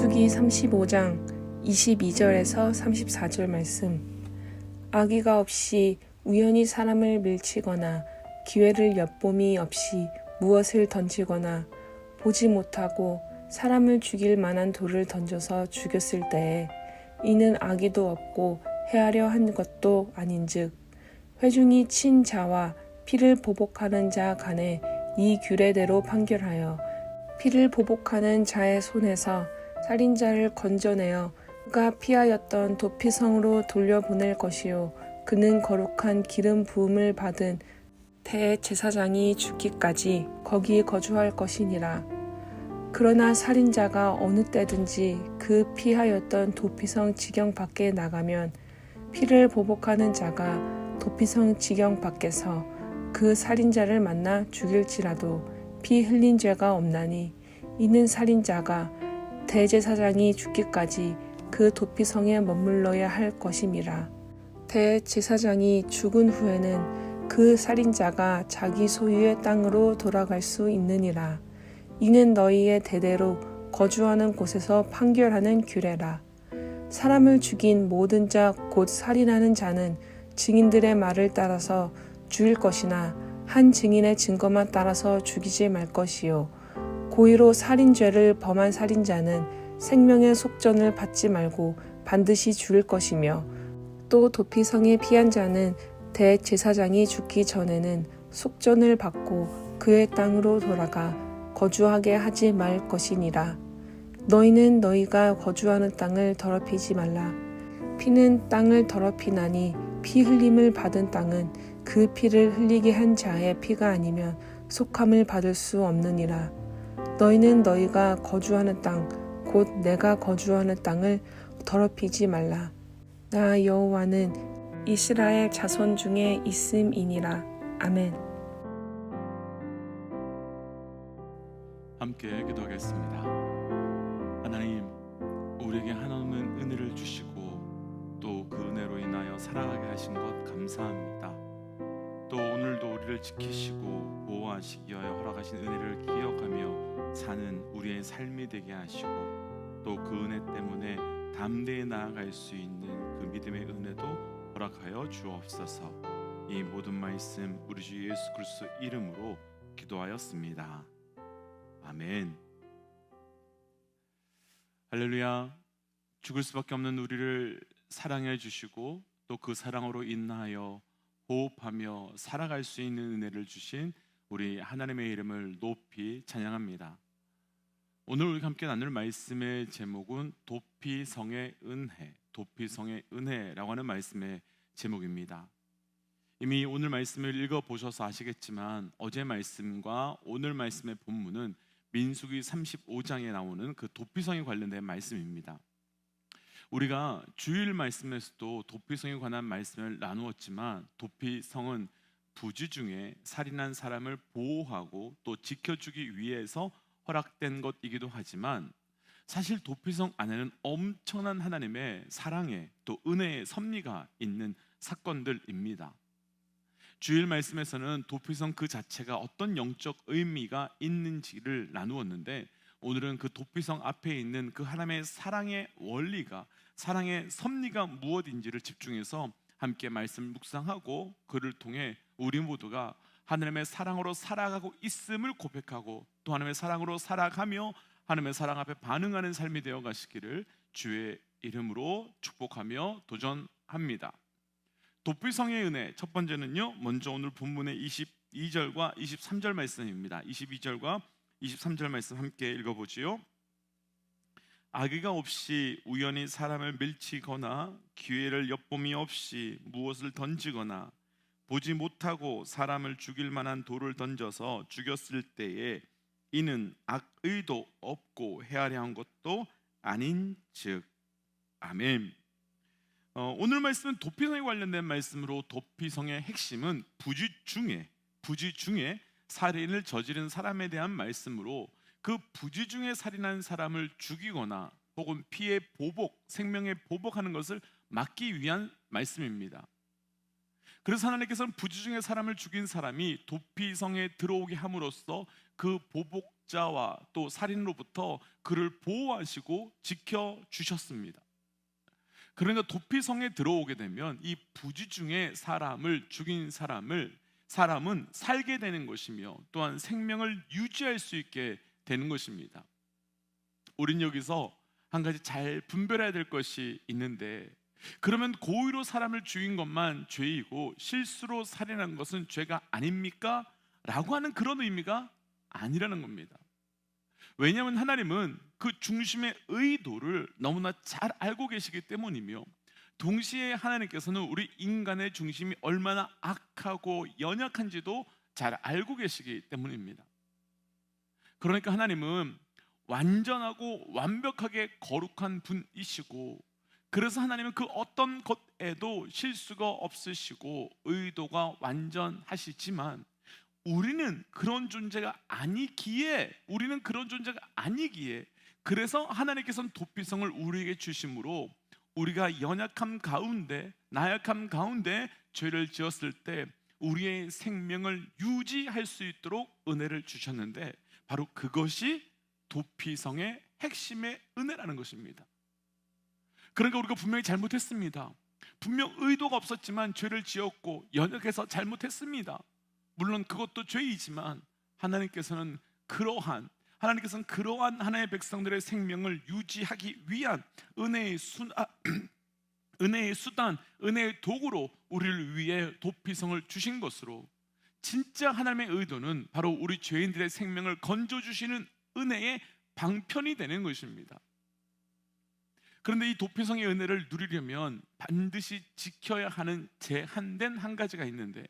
민수기 35장 22절에서 34절 말씀. 악의가 없이 우연히 사람을 밀치거나 기회를 엿봄이 없이 무엇을 던지거나 보지 못하고 사람을 죽일 만한 돌을 던져서 죽였을 때에 이는 악의도 없고 해하려 한 것도 아닌즉 회중이 친 자와 피를 보복하는 자 간에 이 규례대로 판결하여 피를 보복하는 자의 손에서 살인자를 건져내어 그가 피하였던 도피성으로 돌려보낼 것이요 그는 거룩한 기름 부음을 받은 대제사장이 죽기까지 거기 거주할 것이니라. 그러나 살인자가 어느 때든지 그 피하였던 도피성 지경 밖에 나가면 피를 보복하는 자가 도피성 지경 밖에서 그 살인자를 만나 죽일지라도 피 흘린 죄가 없나니 이는 살인자가 대제사장이 죽기까지 그 도피성에 머물러야 할 것임이라. 대제사장이 죽은 후에는 그 살인자가 자기 소유의 땅으로 돌아갈 수 있느니라. 이는 너희의 대대로 거주하는 곳에서 판결하는 규례라. 사람을 죽인 모든 자 곧 살인하는 자는 증인들의 말을 따라서 죽일 것이나 한 증인의 증거만 따라서 죽이지 말 것이요 고의로 살인죄를 범한 살인자는 생명의 속전을 받지 말고 반드시 죽일 것이며 또 도피성에 피한 자는 대제사장이 죽기 전에는 속전을 받고 그의 땅으로 돌아가 거주하게 하지 말 것이니라. 너희는 너희가 거주하는 땅을 더럽히지 말라. 피는 땅을 더럽히나니 피 흘림을 받은 땅은 그 피를 흘리게 한 자의 피가 아니면 속함을 받을 수 없느니라. 너희는 너희가 거주하는 땅 곧 내가 거주하는 땅을 더럽히지 말라. 나 여호와는 이스라엘 자손 중에 있음이니라. 아멘. 함께 기도하겠습니다. 하나님, 우리에게 한없는 은혜를 주시고 또 그 은혜로 인하여 살아가게 하신 것 감사합니다. 또 오늘도 우리를 지키시고 보호하시기 위하여 허락하신 은혜를 기억하며 사는 우리의 삶이 되게 하시고 또 그 은혜 때문에 담대히 나아갈 수 있는 그 믿음의 은혜도 허락하여 주옵소서. 이 모든 말씀 우리 주 예수 그리스도 이름으로 기도하였습니다. 아멘. 할렐루야. 죽을 수밖에 없는 우리를 사랑해 주시고 또 그 사랑으로 인하여 호흡하며 살아갈 수 있는 은혜를 주신 우리 하나님의 이름을 높이 찬양합니다. 오늘 우리가 함께 나눌 말씀의 제목은 도피성의 은혜, 도피성의 은혜라고 하는 말씀의 제목입니다. 이미 오늘 말씀을 읽어보셔서 아시겠지만 어제 말씀과 오늘 말씀의 본문은 민수기 35장에 나오는 그 도피성에 관련된 말씀입니다. 우리가 주일 말씀에서도 도피성에 관한 말씀을 나누었지만 도피성은 부지 중에 살인한 사람을 보호하고 또 지켜주기 위해서 허락된 것이기도 하지만 사실 도피성 안에는 엄청난 하나님의 사랑의 또 은혜의 섭리가 있는 사건들입니다. 주일 말씀에서는 도피성 그 자체가 어떤 영적 의미가 있는지를 나누었는데 오늘은 그 도피성 앞에 있는 그 하나님의 사랑의 원리가, 사랑의 섭리가 무엇인지를 집중해서 함께 말씀을 묵상하고 그를 통해 우리 모두가 하나님의 사랑으로 살아가고 있음을 고백하고 또 하나님의 사랑으로 살아가며 하나님의 사랑 앞에 반응하는 삶이 되어 가시기를 주의 이름으로 축복하며 도전합니다. 도피성의 은혜 첫 번째는요, 먼저 오늘 본문의 22절과 23절 말씀입니다. 22절과 23절 말씀 함께 읽어보지요. 악의가 없이 우연히 사람을 밀치거나 기회를 엿봄이 없이 무엇을 던지거나 보지 못하고 사람을 죽일 만한 돌을 던져서 죽였을 때에 이는 악의도 없고 해하려 한 것도 아닌즉. 아멘. 오늘 말씀은 도피성에 관련된 말씀으로 도피성의 핵심은 부지 중에 살인을 저지른 사람에 대한 말씀으로 그 부지 중에 살인한 사람을 죽이거나 혹은 피해 보복, 생명에 보복하는 것을 막기 위한 말씀입니다. 그래서 하나님께서는 부지 중에 사람을 죽인 사람이 도피성에 들어오게 함으로써 그 보복 목자와 또 살인으로부터 그를 보호하시고 지켜주셨습니다. 그러니까 도피성에 들어오게 되면 이 부지 중에 사람을 죽인 사람은 살게 되는 것이며 또한 생명을 유지할 수 있게 되는 것입니다. 우린 여기서 한 가지 잘 분별해야 될 것이 있는데, 그러면 고의로 사람을 죽인 것만 죄이고 실수로 살인한 것은 죄가 아닙니까? 라고 하는 그런 의미가 아니라는 겁니다. 왜냐하면 하나님은 그 중심의 의도를 너무나 잘 알고 계시기 때문이며, 동시에 하나님께서는 우리 인간의 중심이 얼마나 악하고 연약한지도 잘 알고 계시기 때문입니다. 그러니까 하나님은 완전하고 완벽하게 거룩한 분이시고, 그래서 하나님은 그 어떤 것에도 실수가 없으시고 의도가 완전하시지만 우리는 그런 존재가 아니기에 그래서 하나님께서는 도피성을 우리에게 주심으로 우리가 연약함 가운데, 나약함 가운데 죄를 지었을 때 우리의 생명을 유지할 수 있도록 은혜를 주셨는데, 바로 그것이 도피성의 핵심의 은혜라는 것입니다. 그러니까 우리가 분명히 잘못했습니다. 분명 의도가 없었지만 죄를 지었고 연약해서 잘못했습니다. 물론 그것도 죄이지만 하나님께서는 그러한 하나님의 백성들의 생명을 유지하기 위한 은혜의 수단, 은혜의 도구로 우리를 위해 도피성을 주신 것으로, 진짜 하나님의 의도는 바로 우리 죄인들의 생명을 건져주시는 은혜의 방편이 되는 것입니다. 그런데 이 도피성의 은혜를 누리려면 반드시 지켜야 하는 제한된 한 가지가 있는데,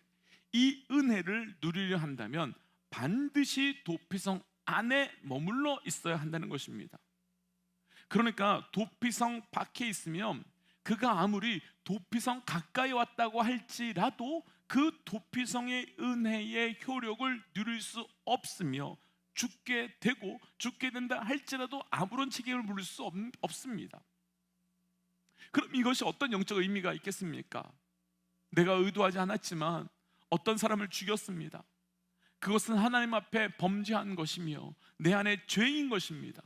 이 은혜를 누리려 한다면 반드시 도피성 안에 머물러 있어야 한다는 것입니다. 그러니까 도피성 밖에 있으면 그가 아무리 도피성 가까이 왔다고 할지라도 그 도피성의 은혜의 효력을 누릴 수 없으며 죽게 된다 할지라도 아무런 책임을 물을 수 없습니다. 그럼 이것이 어떤 영적 의미가 있겠습니까? 내가 의도하지 않았지만 어떤 사람을 죽였습니다. 그것은 하나님 앞에 범죄한 것이며 내 안에 죄인 것입니다.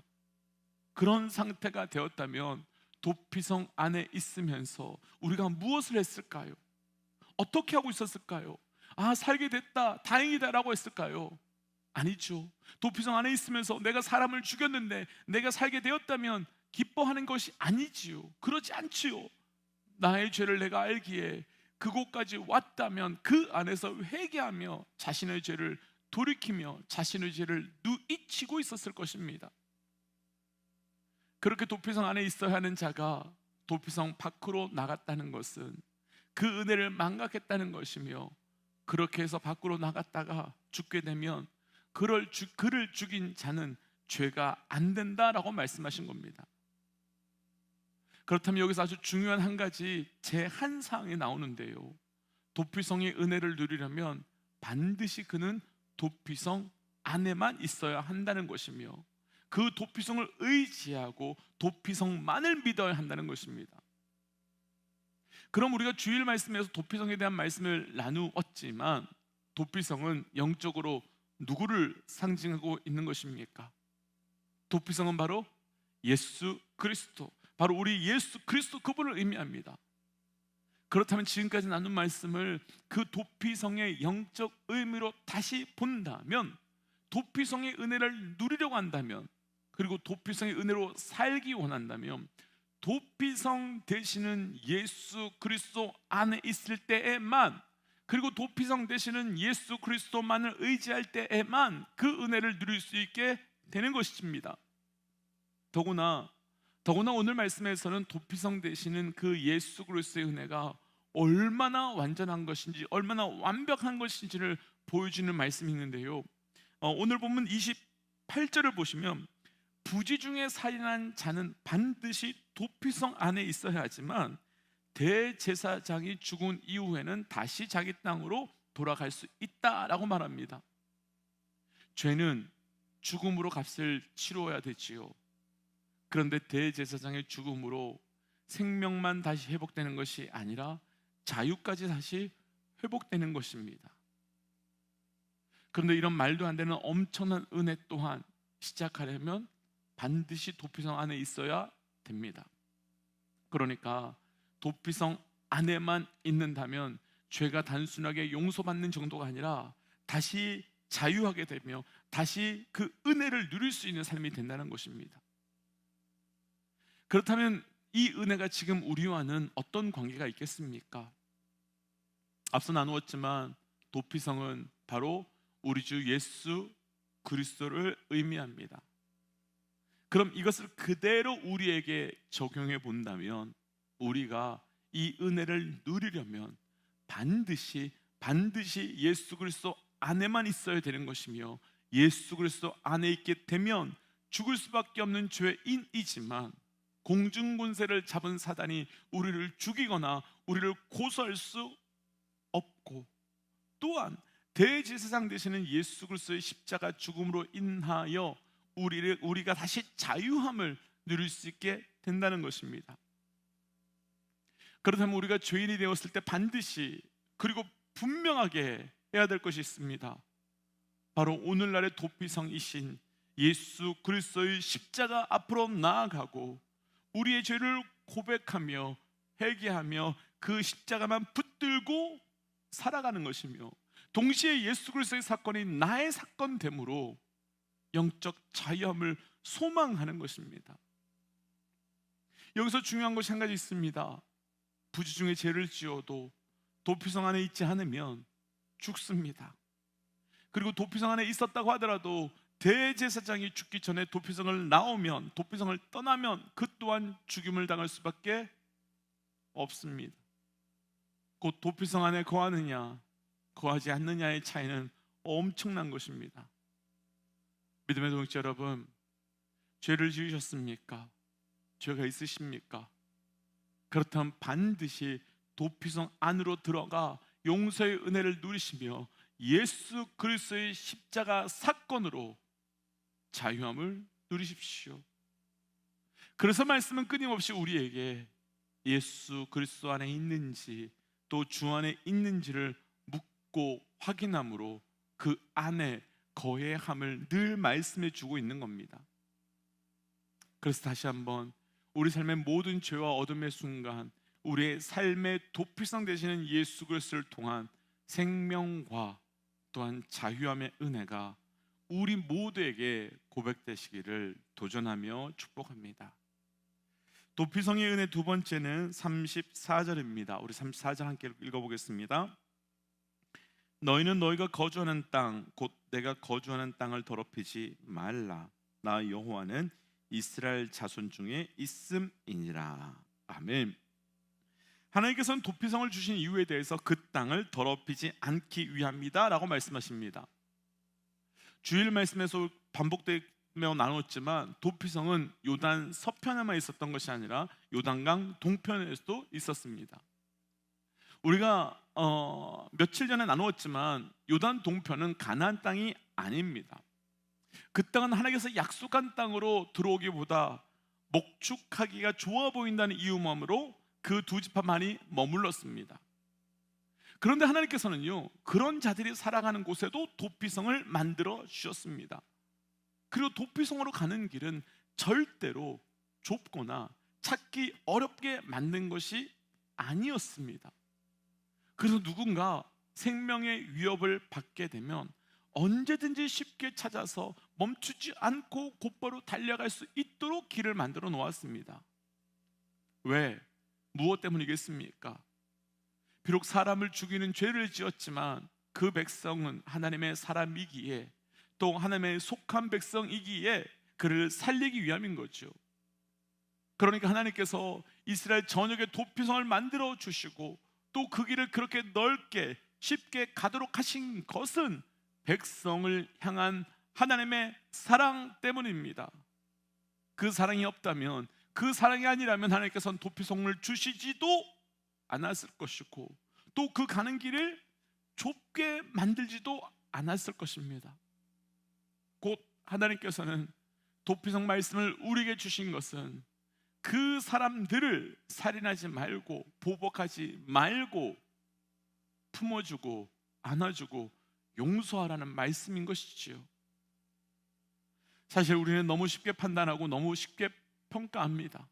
그런 상태가 되었다면 도피성 안에 있으면서 우리가 무엇을 했을까요? 어떻게 하고 있었을까요? 살게 됐다, 다행이다 라고 했을까요? 아니죠. 도피성 안에 있으면서 내가 사람을 죽였는데 내가 살게 되었다면 기뻐하는 것이 아니지요. 그러지 않지요. 나의 죄를 내가 알기에 그곳까지 왔다면 그 안에서 회개하며 자신의 죄를 돌이키며 자신의 죄를 누이치고 있었을 것입니다. 그렇게 도피성 안에 있어야 하는 자가 도피성 밖으로 나갔다는 것은 그 은혜를 망각했다는 것이며, 그렇게 해서 밖으로 나갔다가 죽게 되면 그를 죽인 자는 죄가 안 된다라고 말씀하신 겁니다. 그렇다면 여기서 아주 중요한 한 가지 제한 사항이 나오는데요, 도피성의 은혜를 누리려면 반드시 그는 도피성 안에만 있어야 한다는 것이며, 그 도피성을 의지하고 도피성만을 믿어야 한다는 것입니다. 그럼 우리가 주일 말씀에서 도피성에 대한 말씀을 나누었지만, 도피성은 영적으로 누구를 상징하고 있는 것입니까? 도피성은 바로 예수 그리스도, 바로 우리 예수 그리스도 그분을 의미합니다. 그렇다면 지금까지 나눈 말씀을 그 도피성의 영적 의미로 다시 본다면, 도피성의 은혜를 누리려고 한다면, 그리고 도피성의 은혜로 살기 원한다면, 도피성 되시는 예수 그리스도 안에 있을 때에만, 그리고 도피성 되시는 예수 그리스도만을 의지할 때에만 그 은혜를 누릴 수 있게 되는 것입니다. 더구나 오늘 말씀에서는 도피성 되시는 그 예수 그리스도의 은혜가 얼마나 완전한 것인지, 얼마나 완벽한 것인지를 보여주는 말씀이 있는데요, 오늘 본문 28절을 보시면 부지 중에 살인한 자는 반드시 도피성 안에 있어야 하지만 대제사장이 죽은 이후에는 다시 자기 땅으로 돌아갈 수 있다라고 말합니다. 죄는 죽음으로 값을 치러야 되지요. 그런데 대제사장의 죽음으로 생명만 다시 회복되는 것이 아니라 자유까지 다시 회복되는 것입니다. 그런데 이런 말도 안 되는 엄청난 은혜 또한 시작하려면 반드시 도피성 안에 있어야 됩니다. 그러니까 도피성 안에만 있는다면 죄가 단순하게 용서받는 정도가 아니라 다시 자유하게 되며 다시 그 은혜를 누릴 수 있는 삶이 된다는 것입니다. 그렇다면 이 은혜가 지금 우리와는 어떤 관계가 있겠습니까? 앞서 나누었지만 도피성은 바로 우리 주 예수 그리스도를 의미합니다. 그럼 이것을 그대로 우리에게 적용해 본다면 우리가 이 은혜를 누리려면 반드시 예수 그리스도 안에만 있어야 되는 것이며, 예수 그리스도 안에 있게 되면 죽을 수밖에 없는 죄인이지만 공중권세를 잡은 사단이 우리를 죽이거나 우리를 고소할 수 없고, 또한 대제사장 되시는 예수 그리스도의 십자가 죽음으로 인하여 우리가 다시 자유함을 누릴 수 있게 된다는 것입니다. 그렇다면 우리가 죄인이 되었을 때 반드시, 그리고 분명하게 해야 될 것이 있습니다. 바로 오늘날의 도피성이신 예수 그리스도의 십자가 앞으로 나아가고 우리의 죄를 고백하며 회개하며 그 십자가만 붙들고 살아가는 것이며, 동시에 예수 그리스도의 사건이 나의 사건됨으로 영적 자유함을 소망하는 것입니다. 여기서 중요한 것이 한 가지 있습니다. 부지 중에 죄를 지어도 도피성 안에 있지 않으면 죽습니다. 그리고 도피성 안에 있었다고 하더라도 대제사장이 죽기 전에 도피성을 떠나면 그 또한 죽임을 당할 수밖에 없습니다. 곧 도피성 안에 거하느냐 거하지 않느냐의 차이는 엄청난 것입니다. 믿음의 동역자 여러분, 죄를 지으셨습니까? 죄가 있으십니까? 그렇다면 반드시 도피성 안으로 들어가 용서의 은혜를 누리시며 예수 그리스도의 십자가 사건으로 자유함을 누리십시오. 그래서 말씀은 끊임없이 우리에게 예수 그리스도 안에 있는지 또 주 안에 있는지를 묻고 확인함으로 그 안에 거해함을 늘 말씀해 주고 있는 겁니다. 그래서 다시 한번 우리 삶의 모든 죄와 어둠의 순간 우리의 삶의 도피성 되시는 예수 그리스도를 통한 생명과 또한 자유함의 은혜가 우리 모두에게 고백되시기를 도전하며 축복합니다. 도피성의 은혜 두 번째는 34절입니다. 우리 34절 함께 읽어보겠습니다. 너희는 너희가 거주하는 땅 곧 내가 거주하는 땅을 더럽히지 말라. 나 여호와는 이스라엘 자손 중에 있음이니라. 아멘. 하나님께서는 도피성을 주신 이유에 대해서 그 땅을 더럽히지 않기 위함이다 라고 말씀하십니다. 주일 말씀에서 반복되며 나눴지만 도피성은 요단 서편에만 있었던 것이 아니라 요단강 동편에서도 있었습니다. 우리가 며칠 전에 나누었지만 요단 동편은 가나안 땅이 아닙니다. 그 땅은 하나님께서 약속한 땅으로 들어오기보다 목축하기가 좋아 보인다는 이유만으로 그 두 지파만이 머물렀습니다. 그런데 하나님께서는요, 그런 자들이 살아가는 곳에도 도피성을 만들어 주셨습니다. 그리고 도피성으로 가는 길은 절대로 좁거나 찾기 어렵게 만든 것이 아니었습니다. 그래서 누군가 생명의 위협을 받게 되면 언제든지 쉽게 찾아서 멈추지 않고 곧바로 달려갈 수 있도록 길을 만들어 놓았습니다. 왜? 무엇 때문이겠습니까? 비록 사람을 죽이는 죄를 지었지만 그 백성은 하나님의 사람이기에, 또 하나님의 속한 백성이기에 그를 살리기 위함인 거죠. 그러니까 하나님께서 이스라엘 전역에 도피성을 만들어 주시고 또 그 길을 그렇게 넓게 쉽게 가도록 하신 것은 백성을 향한 하나님의 사랑 때문입니다. 그 사랑이 없다면, 그 사랑이 아니라면 하나님께서는 도피성을 주시지도 않았을 것이고 또 그 가는 길을 좁게 만들지도 않았을 것입니다. 곧 하나님께서는 도피성 말씀을 우리에게 주신 것은 그 사람들을 살인하지 말고 보복하지 말고 품어주고 안아주고 용서하라는 말씀인 것이지요. 사실 우리는 너무 쉽게 판단하고 너무 쉽게 평가합니다.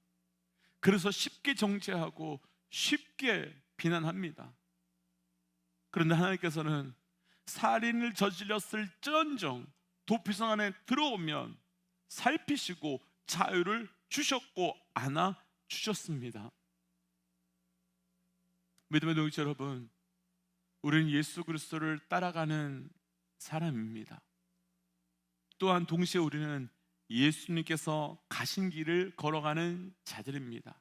그래서 쉽게 정죄하고 쉽게 비난합니다. 그런데 하나님께서는 살인을 저질렀을지언정 도피성 안에 들어오면 살피시고 자유를 주셨고 안아 주셨습니다. 믿음의 동지 여러분, 우리는 예수 그리스도를 따라가는 사람입니다. 또한 동시에 우리는 예수님께서 가신 길을 걸어가는 자들입니다.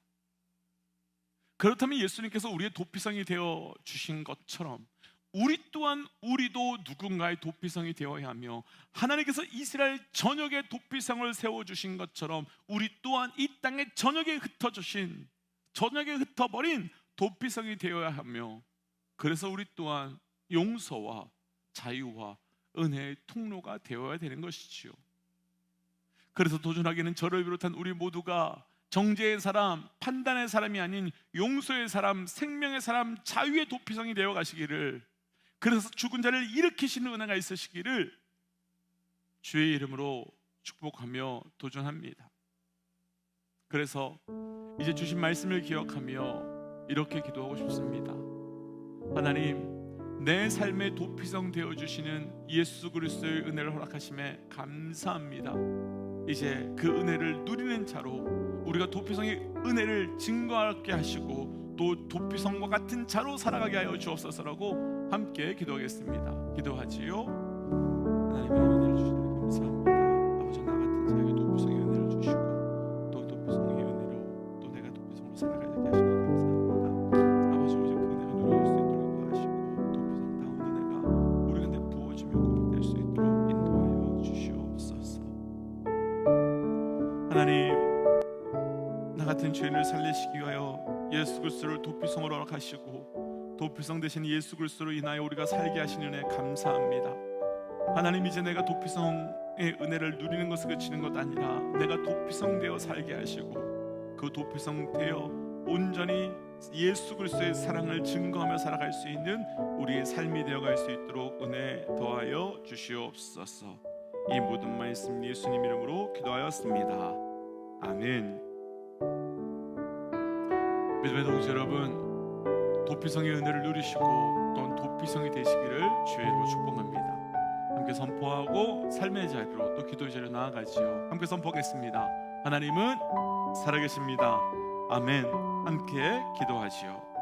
그렇다면 예수님께서 우리의 도피성이 되어 주신 것처럼 우리도 누군가의 도피성이 되어야 하며, 하나님께서 이스라엘 전역에 도피성을 세워주신 것처럼 우리 또한 이 땅에 전역에 흩어버린 도피성이 되어야 하며, 그래서 우리 또한 용서와 자유와 은혜의 통로가 되어야 되는 것이지요. 그래서 도전하기는 저를 비롯한 우리 모두가 정죄의 사람, 판단의 사람이 아닌 용서의 사람, 생명의 사람, 자유의 도피성이 되어 가시기를, 그래서 죽은 자를 일으키시는 은혜가 있으시기를 주의 이름으로 축복하며 도전합니다. 그래서 이제 주신 말씀을 기억하며 이렇게 기도하고 싶습니다. 하나님, 내 삶의 도피성 되어주시는 예수 그리스도의 은혜를 허락하심에 감사합니다. 이제 그 은혜를 누리는 자로 우리가 도피성의 은혜를 증거하게 하시고 또 도피성과 같은 자로 살아가게 하여 주옵소서라고 함께 기도하겠습니다. 기도하지요. 하나님의 은혜를 주시니 감사합니다. 아버지, 나 같은 자에게 도피성의 은혜를 주시고 또 도피성의 은혜로 또 내가 도피성으로 살아가게 하시고 감사합니다. 아버지, 오직 그 은혜가 누려질 수 있도록 인도하시고 도피성다운 은혜가 우리 가운데 부어지며 고백될 수 있도록 인도하여 주시옵소서. 하나님, 나 같은 죄인을 살리시기 위하여 예수 그리스도를 도피성으로 허락하시고 도피성 되신 예수 그리스도로 인하여 우리가 살게 하시는 은혜 감사합니다. 하나님, 이제 내가 도피성의 은혜를 누리는 것을 그치는 것 아니라 내가 도피성 되어 살게 하시고 그 도피성 되어 온전히 예수 그리스도의 사랑을 증거하며 살아갈 수 있는 우리의 삶이 되어갈 수 있도록 은혜 더하여 주시옵소서. 이 모든 말씀 예수님 이름으로 기도하였습니다. 아멘. 믿음의 동지 여러분, 도피성의 은혜를 누리시고 또한 도피성이 되시기를 주의 이름으로 축복합니다. 함께 선포하고 삶의 자리로 또 기도의 자리로 나아가지요. 함께 선포하겠습니다. 하나님은 살아계십니다. 아멘. 함께 기도하지요.